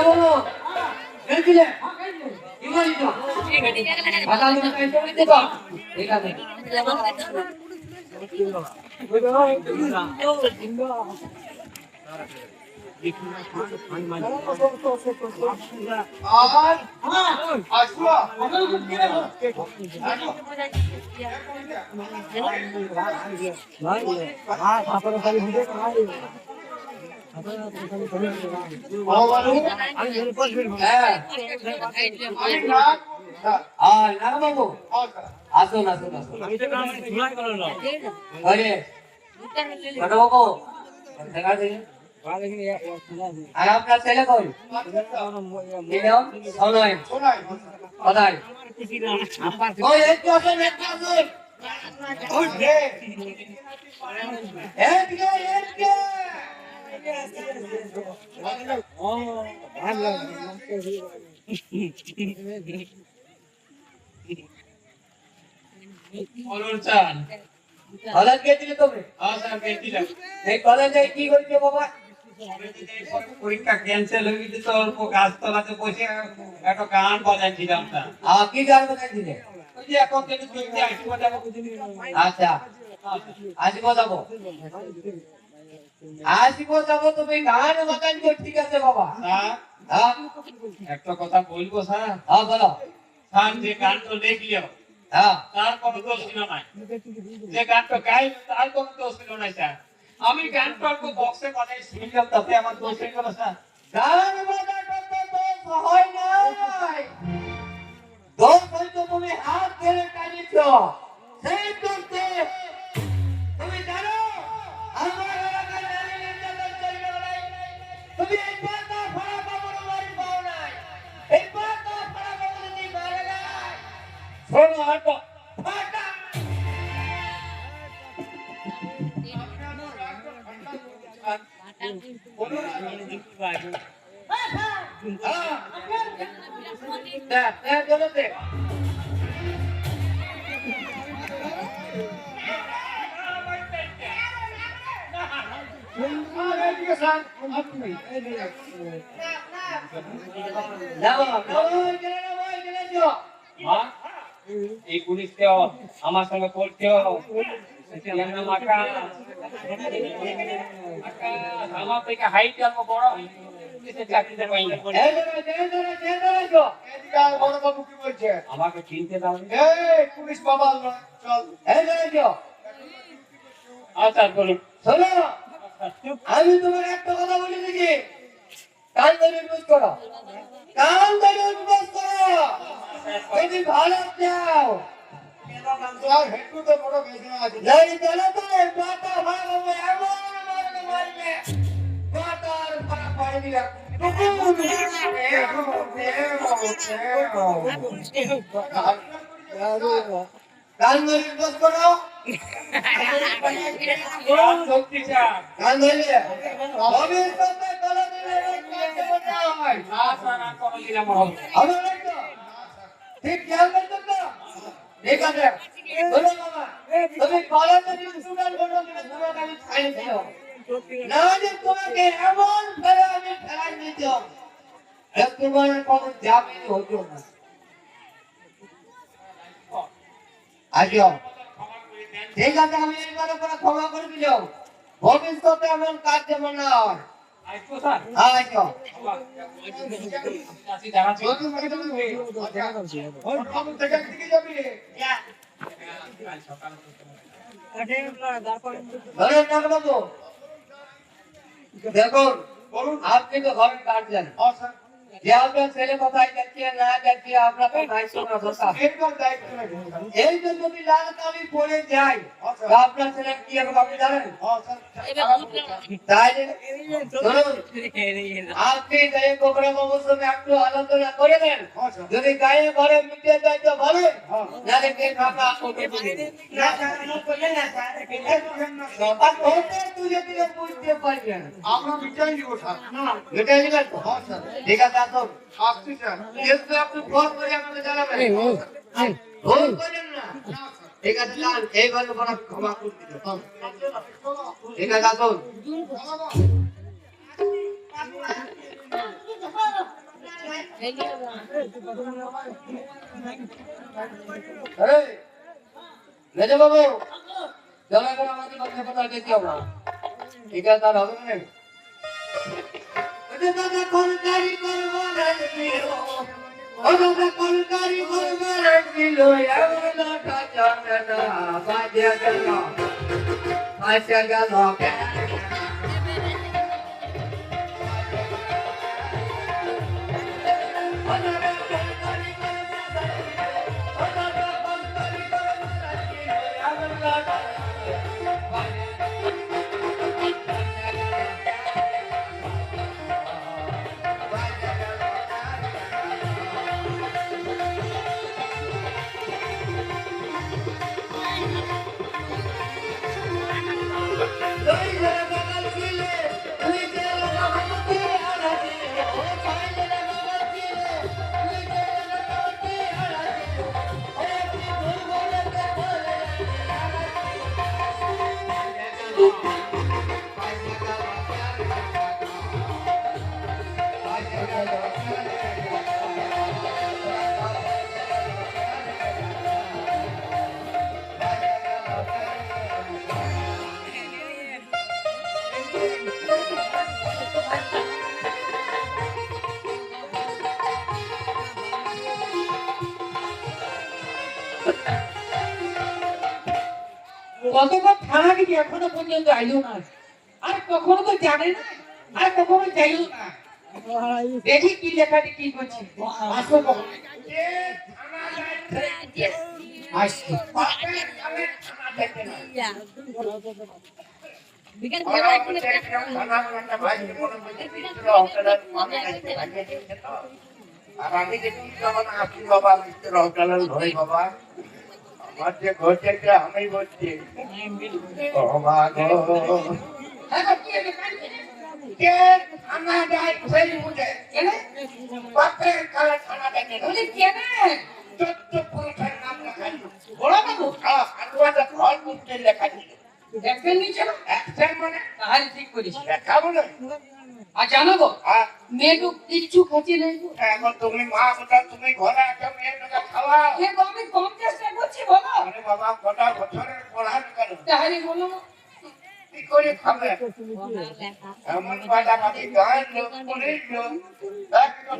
বাবু গেছিলে কি বলিস কথা তুমি কইতে তো ঠিক আছে বাবু আসুন আসুন আসুন বাবু আর আপনার ছেলে কই কোথায় ওই একটু আসুন একটু আসুন কলেজ গেছিলে তুমি? এই কলেজে কি করছো বাবা? পরীক্ষা ক্যান্সেল হয়ে গেছে তো অল্প গাছ তলাতে বসে একটা গান বাজাইছিলাম না। কি গান বাজাইছিলে? ওই যে এখন থেকে চলছে আশি বাজাবো। আচ্ছা আসিব যাবো তুমি গান বাজাইছো ঠিক আছে বাবা। হ্যাঁ একটা কথা বলবো স্যার। হ্যাঁ বলো। স্যার যে গানটা দেখলিও হ্যাঁ তার কোনো দোষ ছিল না। যে গানটা গাই তার কোনো দোষ ছিল না স্যার। আমি গানটা অল্প বক্সে বাজাই শুনলাম তাতে আমার দোষ হয়ে গেল স্যার। গান বাজাতে তো হয় না দোষ হয়তো তুমি হাত ধরে টানিছো সেই দোষে তুমি জানো আমার এলাকায় নারী নির্যাতন চলবে নাই তুমি এই পাতা ফাড়া কাপড় বাড়ি পাও নাই এই পাতা ফাড়া কাপড় দিয়ে মারা যায় শোনো হাঁটো ফাটা এই পুলিশকেও আমার সঙ্গে পড়তেও আমার থেকে হাইট অল্প বড় চাকরিতে পাই না। আমাকে চিনতে দাও। পুলিশ বাবা চল আচ্ছা বলুন। শোনো আমি তোমার একটা কথা বলে দিচ্ছি কান ধরে উপোস করো কান ধরে উপোস করো যদি ভালো চাও লড়ি চলো তো পাতা ভাঙবে এমন মারবে মারবে পাতার ফাড়া পাড়ে দিবে কান ধরে উপোস করো কান ধরে ভবিষ্যতে কোনোদিনের কাজ হয় আমার তো ঠিক খেয়াল করতে তো ঠিক আছে বলো বাবা তুমি কলেজে স্টুডেন্ট বলো কিনা তোমাকে আমি ছাড়ি দিও না যে তোমাকে এমন ফেলে আমি ফেলাই দিও তোমার কোনো জামিন হতো না আসো ঠিক আছে আমি এবার করে ক্ষমা করে দিও ভবিষ্যতে এমন কাজ যেন না হয় আসবো স্যার। আসো দেখুন আপনি তো ঘরের গার্জিয়ান যে আপনার ছেলে কোথায় যাচ্ছে না যাচ্ছে আপনার তো দায়িত্ব এই যে যদি লাল কালি পড়ে যায় আপনার ছেলে কি হবে আপনি জানেন তাই আপনি গায়ে কোবরা বাবুর সঙ্গে একটু আলোচনা করে দেন যদি গায়ে ঘরে মিটে যায় তো ভালো নাহলে কে ফাঁকা বুঝতে পারবেন আমরা মিটাই দিব স্যার মিটাই দিবেন তো ঠিক আছে আসুন আসছি স্যার যেহেতু আপনি ফোন করে আমাকে জানাবেন ফোন করেন না ঠিক আছে যান এইবার বড় ক্ষমা করে দিতে ঠিক আছে আসুন এই মেজো বাবু চলো এখন আমাদের কথা কথা দেখতে হবে ঠিক আছে তার হবে না ওটা দাদা কলকারি করবো রাজবিল ওটা কলকারি করবো রাজবিল এমন লোটা চলে না বাজে গেল আসে গেল কতবার থানা গেছি এখনো পর্যন্ত আইলো না আর কখনো তো জানে না আর কখনো যাইও না দেখি কি লেখাটি কি করছি আসো কখন আসছি আর আমি দেখি আপনি বাবা মিস্টার হোটেলের ধরে বাবা আমার যে ঘরটা আমি বলছি ও মা গো কে থানা যায় সেই বুঝে বাপের কালে থানা দেখে বলি কেনে চোদ্দ পুরুষের নাম লেখা ছিল বড় বাবু আর একটা ঘর মুক্তি লেখা ছিল দেখবেন নিচে একশন মানে তাহলে ঠিক করিস লেখা বলে আর জানো গো আর মেয়েটু কিচ্ছু খাচ্ছি নাই গো এখন তুমি মা কোথা তুমি ঘরে একটা মেয়েটাকে খাওয়া এ গো আমি কম চেষ্টা করছি বলো আরে বাবা কটা বছরের পড়ানো কেন তাহলে বলো কি করে খাবে এমন বাদাবাদি গান লোক পুলিশ লোক একদম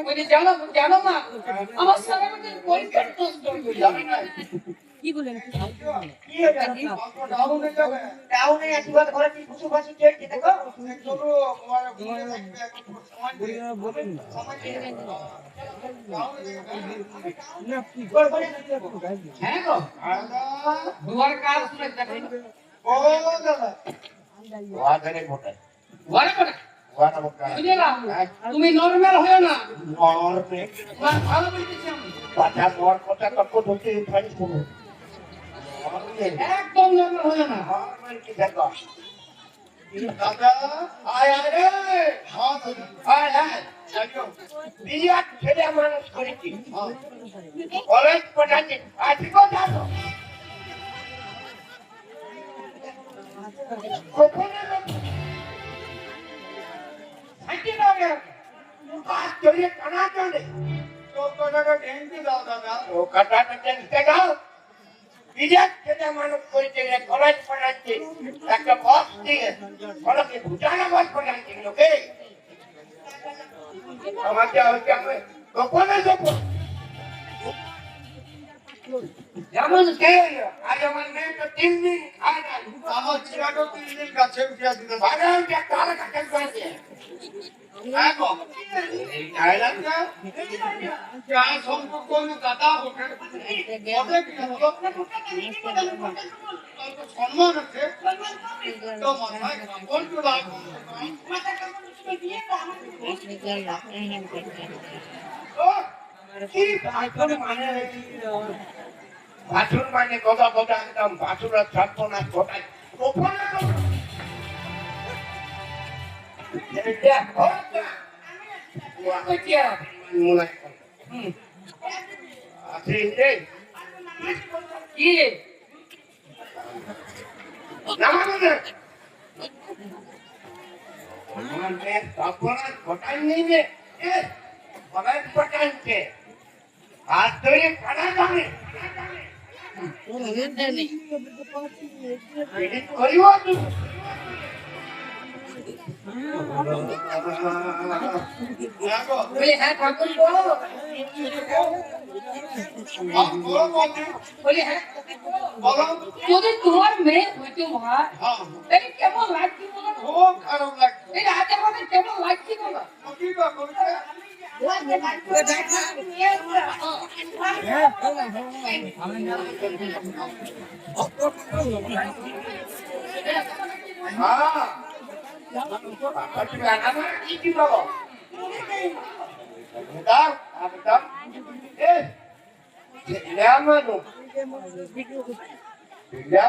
বলি জানো জানো না আমার সারা মধ্যে পরীক্ষার প্রশ্ন জানি না কি বলেন কি এটা কি ডাউনে যাবে ডাউনে একবার ঘরে কি কিছু বাসি কে দেখো চলো তোমার ঘুরে থাকবে সময় দিয়ে হ্যাঁ গো দুয়ার কাজ শুনে দেখো ও দাদা ওয়াদারে মোটা ঘরে করে ওয়াদা মোটা বুঝলা তুমি নরমাল হয়ো না নরমে তোমার ভালো বলতেছি আমি পাটা নর কথা কত ধরতে পারি তুমি একদম নরমাল হয়ো না নরমাল কি দেখো দাদা আয় আয় রে হ্যাঁ আয় আয় চলো বিরাট ছেলে মানুষ করেছি কলেজ পড়াচ্ছি আজ কোথা তো কোথায় হাঁটি না গে আজ চলে কানা চলে তো কথাটা ঢেঙ্কি দাও দাদা ও কাটাটা টেনতে দাও বিরাট ছেলে মানুষ করেছে কলেজ পড়াচ্ছি একটা বস দিয়ে কলেজে ভুটানা বস পড়াচ্ছি লোকে আমাকে হচ্ছে আমি গোপনে গোপন যেমন কে আজ আমার মেয়ে তো 3 দিন খায় না আমার ছেলেটাও 3 দিন কাছে উঠিয়া দিতে বারে যে কালা কাটা করছে এখন এই আইলাম না যা সম্পর্ক হলো দাদা ওঠে ওঠে কি হলো সম্মান আছে তো মাথায় কাপড় তো লাগবে ও কি ভাষণ মানে ভাষণ মানে কথা কথা একদম ভাষণের ছাত্রনাথ ঘটায় গোপনে গোপন এটা ঘটনা কইয়া মনে আছে রে কি নামানো আমার মেয়ে ছাত্রনাথ ঘটায় নেই রে অনেক পটানছে আর তুই কানা জানে করিব তুই বলে হ্যাঁ ঠাকুর গো বলে হ্যাঁ বলো যদি তোমার মেয়ে হইতো ভাই হ্যাঁ এই কেমন লাগছে বলো খুব খারাপ লাগছে এই রাতে আমাদের কেমন লাগছে বলো কি বা করছে হ্যাঁ তুমি আনা কি বাবা দাও দাও এ ছেলে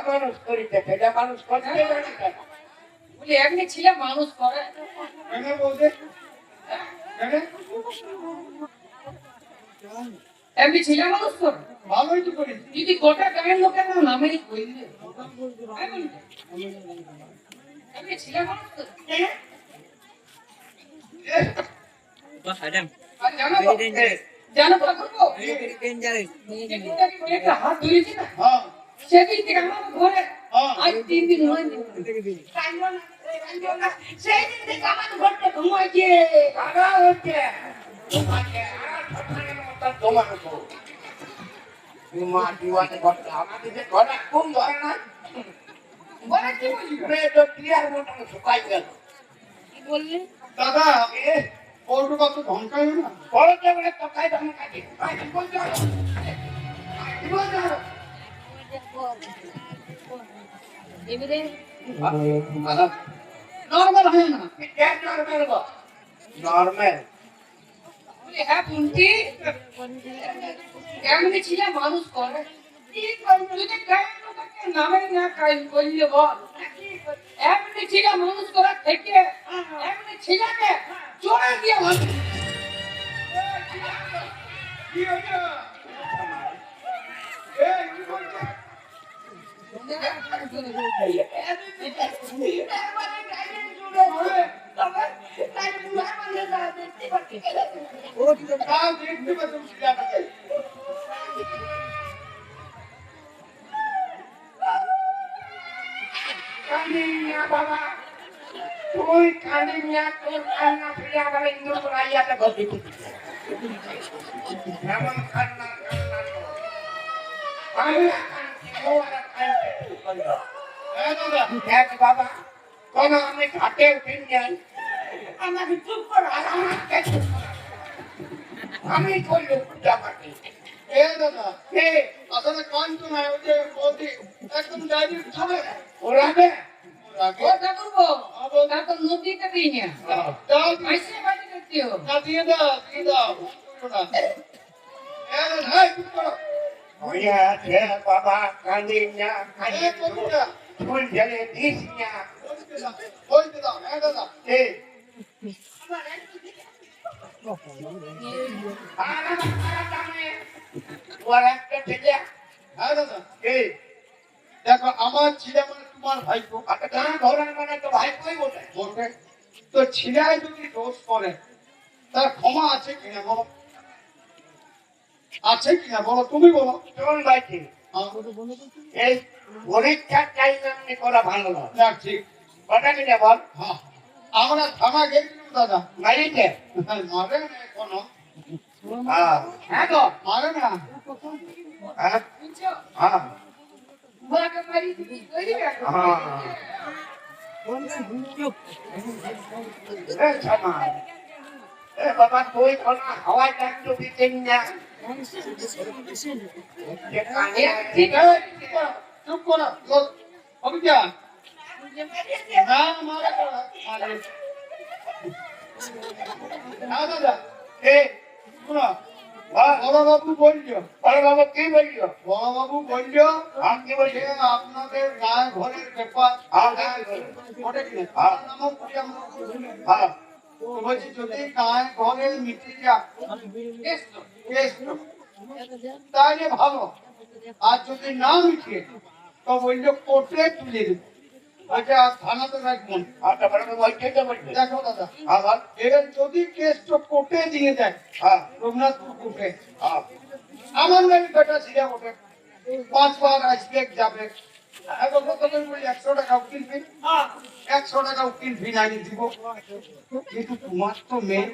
মানুষ করিতে ছেলে মানুষ করতে জানি না বলে এমনি ছেলে মানুষ করে কেন বলছে কেন এমনি ছেলে মানুষ করে ভালোই তো করিস যদি গোটা গায়ের লোকের নামেই কইলে এমনি ছেলে মানুষ করে আর জানো ঠাকুর গো একটা হাত ধরেছি না হ্যাঁ সেদিন থেকে আমার ঘরে হ্যাঁ আজ 3 দিন হয়নি সেই দিন থেকে আমার ঘরটা ঘুমাইছে কানা হচ্ছে তোমাকে আর ঠাকুরের মতো তোমার তো মা দিওয়ানে করতে আমাদের যে ঘরে কম ধরে না বলে কি বলি মেয়ে তো ক্লিয়ার মতন শুকাই গেল কি বললে দাদা এ ওর কত ধমকাই না বড় বলে তো খাই দাম কাটি কি বলছো কি বলছো এবারে আলা নরমাল হয় না কি কেন নরমাল গো নরমাল বলে হ্যাঁ পুন্তি এমনি ছিল মানুষ করে কি করবি যদি গায়ের লোকের নামে না কাজ করলে বল এমনি ছিল মানুষ করা থেকে এমনি ছিলাকে চোরে দিয়ে ভালো কি হয়েছে এই কি করছে তাও দেখতে পাচ্ছি ছেলেটাকে কানিয়া বাবা তুই কানিয়া তোর কান্না ফিরে আবার ইন্দুর করাইয়াতে বসে এমন কান্না কান্না হ্যাঁ দাদা দেখ বাবা কোন আমি ঘাটে উঠে যাই আমাকে চুপ কর আর আমাকে চুপ কর। আমি করলে জামাতে এ দাদা কে আসলে কান্ত না ওই যে বলছি একদম ডাইরেক্ট খাবে ওরাবে ও ঠাকুরপো তারপর নদীতে দিই না দাও মাইসে বাড়ি দেখতেও দিয়ে দাও দিয়ে দাও এ দাদা এই চুপ করো ওয়া ছে বাবা কানিয়া এ কানিয়া কবিতা ফুল জলে দিসিয়া বলতে দাও এ দাদা এ আরা দামে ওরা একটা ছেলে হ্যাঁ দাদা এ দেখো আমার ছেলে মানে তোমার ভাইপো আটা ধরার মানে তো ভাই কই বলে বলবে তো ছেলে যদি দোষ করে তার ক্ষমা আছে কিনা বলো আছে কিনা বলো তুমি বলো চল বাইতে এই পরীক্ষা টাইম এমনি করা ভালো না না ঠিক কথা কি বল হ্যাঁ আমরা থানা গেছিলাম দাদা মারিতে মারে না এখনো হ্যাঁ তো মারে না হ্যাঁ বুঝছো হ্যাঁ বাবা মারি দিবি কই রাখো এ ছামা এ বাবা তুই কোন হাওয়ায় কাটতো দিতেন না ঠিক আছে চুপ করো অভিজ্ঞা না মারে না মারে না দাদা এ শোনো হ্যাঁ বড়বাবু বলছো বড় বাবা কি বলছো বড়বাবু বলছো আমি কি বলছি যে আপনাদের গায়ে ঘরের ব্যাপার হ্যাঁ ওটা কি হ্যাঁ। নামও করি আমরা হ্যাঁ তো বলছি যদি গায়ে ঘরে মিটে যায় কেস তো। তাহলে ভালো আর যদি না মিটে তো বললো কোর্টে তুলে দেবে ওইটা থানাতে রাখবেন। আচ্ছা বড় বাবু ওইটাই তো বলছে দেখো দাদা, আবার এবার যদি কেসটা কোর্টে দিয়ে দেয়, হ্যাঁ রঘুনাথপুর কোর্টে, হ্যাঁ আমার নামে বেটা ছিঁড়ে ওঠে, 5 বার আসবে যাবে, এখন তবে বলি 100 টাকা উকিল ফি, 100 টাকা উকিল ফি আনি দিব, কিন্তু তোমার তো মেয়ে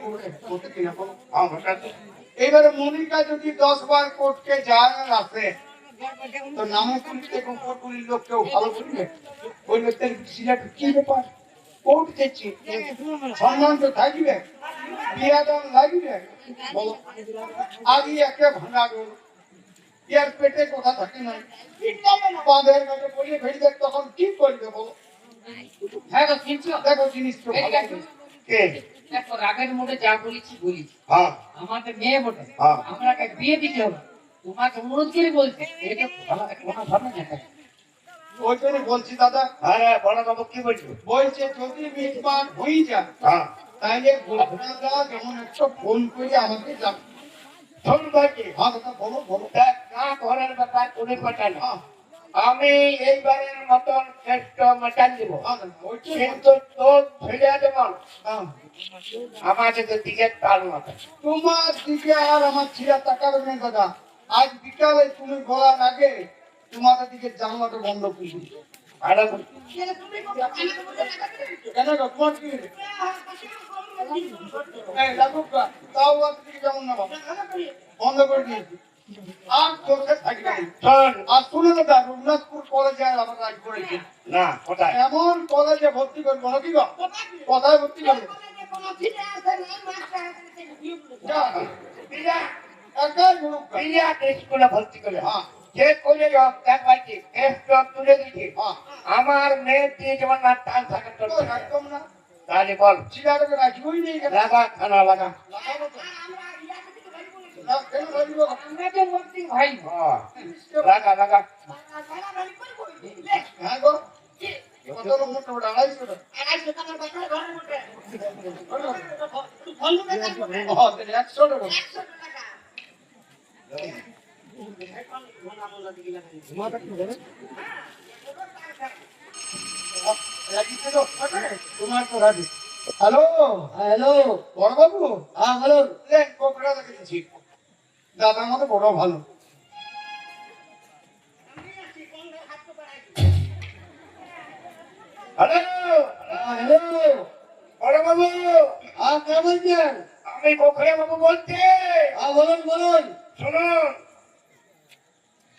কোর্টে কিনা বলো। আমরা তো এবারে মনিকা যদি 10 বার কোর্টকে যায় আর আসে, তো নামে পুলিশে কোর্ট পুলিশ লোক কেউ ভালো করবে, ওই লোকদের সিলেট কি ব্যাপার, কোর্ট গেছি, সম্মান তো থাকবে, বিয়া দাম লাগবে, বলো আগে একে ভাঙা গেল, ইয়ার পেটে কথা থাকে না, বাঁধের কাছে বলিয়ে ফেলবে, তখন কি করবে বলো। হ্যাঁ গো শুনছো? দেখো জিনিস তো এদিকে ভালো আসো। করে। কে দেখো রাগের মোড়ে যা বলেছি বলেছি, হ্যাঁ আমাদের মেয়ে বটে, হ্যাঁ। আমাকে বিয়ে দিতে হবে, তোমাকে অনুরোধ করে বলছে, এটা ভালো কোনো ভালো না। ওই জন্য বলছি দাদা, আরে বড় বাবু কি বলছো বলছে যদি মিটমাট হয়ে যায়, হ্যাঁ তাইলে গোলখাদা যেমন একটা ফোন করে আমাকে জান। শোন ভাইজি হ্যাঁ দাদা, বলো বলো। দেখ না ঘরের ব্যাপার কোনো কথা না হ্যাঁ, আমি এইবারের মতন চেষ্ট মেটান দিব হ্যাঁ দাদা, ওইটাই বলছি। কিন্তু তোর ছেলে যেমন হ্যাঁ, আমাকে তো দিকে তার মতো তোমার দিকে আর আমার ছিঁড়া তাকাবে না দাদা, আজ বিকালে তুমি বলার আগে তোমাদের দিকে জানলাটা বন্ধ করে দিই। আরে কেন গো, তোমার কি এই লাগুক গা, তাও আর দিকে যেমন না বাবা, বন্ধ করে দিয়েছি, আর চোখে থাকবে না। শোন আর শুনে দাদা, রঘুনাথপুর কলেজে আবার রাজ করেছে, না কোথায় এমন কলেজে ভর্তি করবো নাকি গো, কোথায় ভর্তি করবো, যা, বিরাট একাই গুরুক গা। বিরাট স্কুলে ভর্তি করে হ্যাঁ, যে করে হোক দেখ ভাইজি কেষ্ট তুলে দিয়েছে হ্যাঁ, আমার মেয়ের দিয়ে যেমন না টান থাকে তোর তো একদম না, তাহলে বল ছিড়াটাকে রাখবই নেই কেন? লাগা খানা লাগা লাগাবো তো। না, কেন রাখবো? আমরা তো মূর্তি ভাই, হ্যাঁ, লাগা লাগা হ্যাঁ গো, কত লোক মোটামুটি 250 টাকা। ও, তাহলে 100 টাকা। রাজি তো? তোমার তো রাজি। হ্যালো হ্যালো, বড় বাবু, হ্যাঁ বলো, লে কোকড়া দেখেছি, দাদা আমাদের বড় ভালো। হ্যালো হ্যালো, বড় বাবু হ্যাঁ কে বলছেন? আমি কোখরে বাবু বলছি হ্যাঁ বলুন বলুন। শুনুন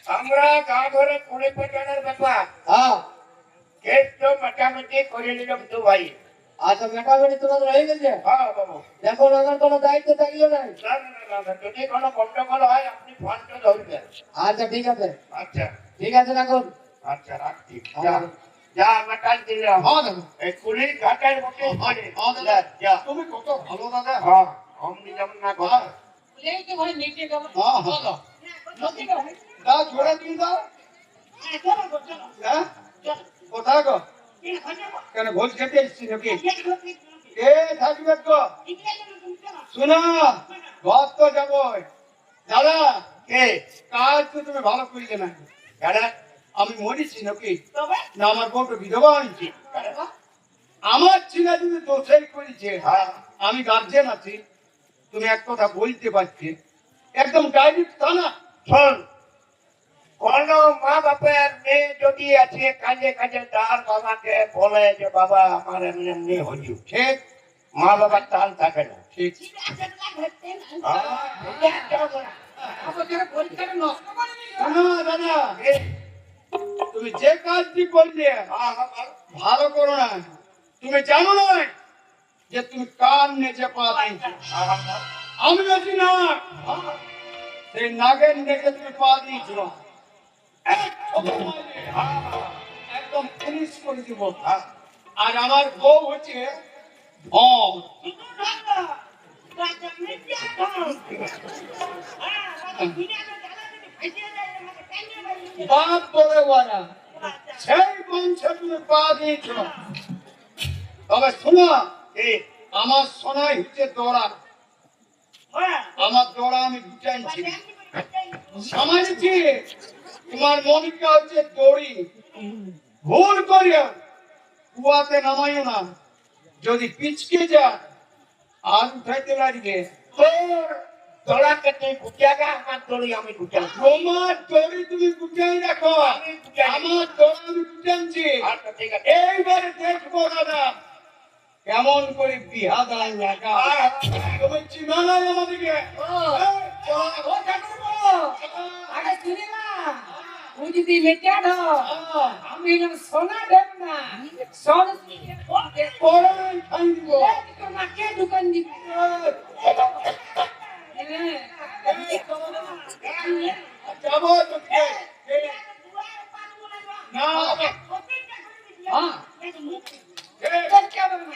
আমরা গা ঘরে কুড়ি পেটানোর ব্যাপার হ্যাঁ, কেষ্ট মোটামুটি করে নিলাম তো ভাই আচ্ছা মেটামেটি তোমাদের হয়ে গেছে, হ্যাঁ বাবু দেখো আমার কোনো দায়িত্ব থাকলো না। না না না না যদি কোনো গন্ডগোল হয় আপনি ফোনটা ধরবেন আচ্ছা ঠিক আছে, আচ্ছা ঠিক আছে রাখুন। আচ্ছা রাখছি যা যা মেটাল দিলাম হ্যাঁ দাদা, এই কুড়ি ঘাটের মধ্যে করে হ্যাঁ দাদা, যা তুমি কত ভালো দাদা। হ্যাঁ অমনি যেমন না কথা এই তো ভাই নিচে কেমন হ্যাঁ, হ্যাঁ। বলো, নিচে কেমন? দাও জোড়া দিয়ে দাও। হ্যাঁ, কোথায় গো? কেন ভোজ খেতে এসছি নাকি? এ থাকবে গো, শোনো, ঘর তো যাবই। দাদা, কে কাজ তো তুমি ভালো করলে না। দাদা আমি মরেছি নাকি? না আমার বউটা বিধবা হয়েছে। আমার ছেলে যদি দোষের করেছে, হ্যাঁ আমি গার্জেন আছি, তুমি এক কথা বলতে পারছি, একদম ডাইরেক্ট তা না। শোন কোন মা বাপের মেয়ে যদি আছে কাজে কাজে তার বাবাকে বলে যে বাবা আমার এমনি এমনি হইল ঠিক মা বাবার তাল থাকে না ঠিক। আমাদের পরীক্ষাটা নষ্ট করে দিল। শোনো দাদা, তুমি যে কাজটি করলে ভালো করো না। তুমি জানো না যে তুমি কান নেচে পা দিয়েছো, আমি আছি না, সেই নাগের নেচে তুমি পা দিয়েছো, একদম ফিনিশ করে দিব। আর আমার বউ হচ্ছে ভম। বাপ বলে ওরা সেই বংশে তুমি পা দিয়েছ। তবে শোনো, আমার সোনাই হচ্ছে দোড়া, আমার দোড়া আমি গুটাইছি সামাইছি, তোমার মনিকা হচ্ছে দড়ি। ভুল করিয়া কুয়াতে নামাইও না, যদি পিচকে যা আর উঠাইতে লাগবে তোর দড়াকে তুই গুটিয়াগা, আমার দড়ি আমি গুটিয়াবো। তোমার দড়ি তুমি গুটাই রাখো, আমি গুটাই। আমার দড়ি আমি গুটাচ্ছি। আচ্ছা ঠিক আছে। এইবারে দেখবো দাদা কেমন করে বিহা দাঁড়ায় লাগা। তুমি চিনা নাই আমাদেরকে। ও ঠাকুরপো, আরে শুনে না, তুই যদি মেটা দাও, আমি এরকম সোনা দেব না, সোনা পরে খাই দিব। তোমাকে দোকান দিবি। যাবো তোকে। না হ্যাঁ, এই, তোর কে বলবো?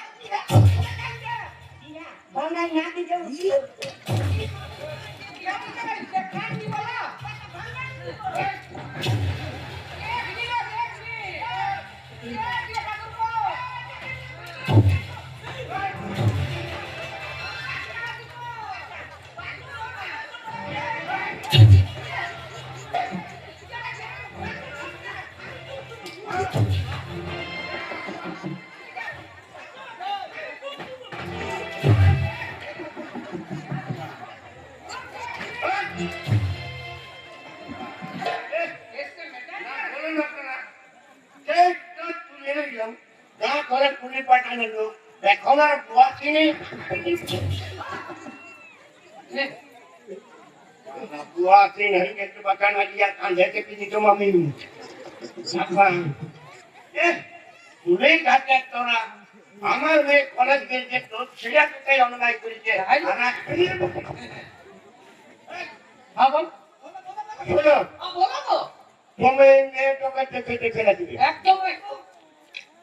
এই তো তুলে নিলাম। যা করে পুলিশ পাঠানো লোক, এখন আর বুয়া চিনি। बुआ से नहीं कहते बताना दिया कांधे के पीछे तो मम्मी তুমি কাছে তোরা আমার মেয়ে কলেজ গেছে তো সেটা কোথায় অন্যায় করেছে হ্যাঁ বল, শোনো বলো তো, তুমি মেয়েটাকে দেখে দেখে রাখবে একদম একদম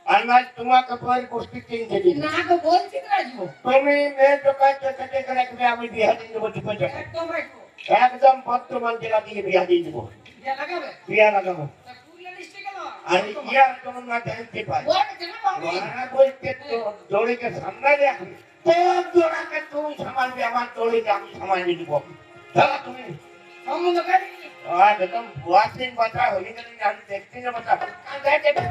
আর না তোমাকে পরে গোষ্ঠী কিনতে দিবে না তো বলছি তো রাজু, তুমি মেয়েটাকে দেখে দেখে রাখবে আমি বিয়া দিয়ে দেবো ঠিক আছে একদম একদম একদম বর্তমান জেলা দিয়ে বিয়া দিয়ে দেবো যা লাগাবে বিয়া লাগাবো তা পুরো লিস্টে গেল আর ইয়ার কোনো না জানতে পারে বল কেন বাবু ওরা বলছে তো দড়িকে সামনে রাখবে তোর দড়াকে তুমি সামালবে আমার দড়িকে আমি সামাল দিব দাদা তুমি সম্বন্ধ করি একদম বুয়াসিন কথা হয়ে গেলে আমি দেখতে না কথা কাঁদাতে ধর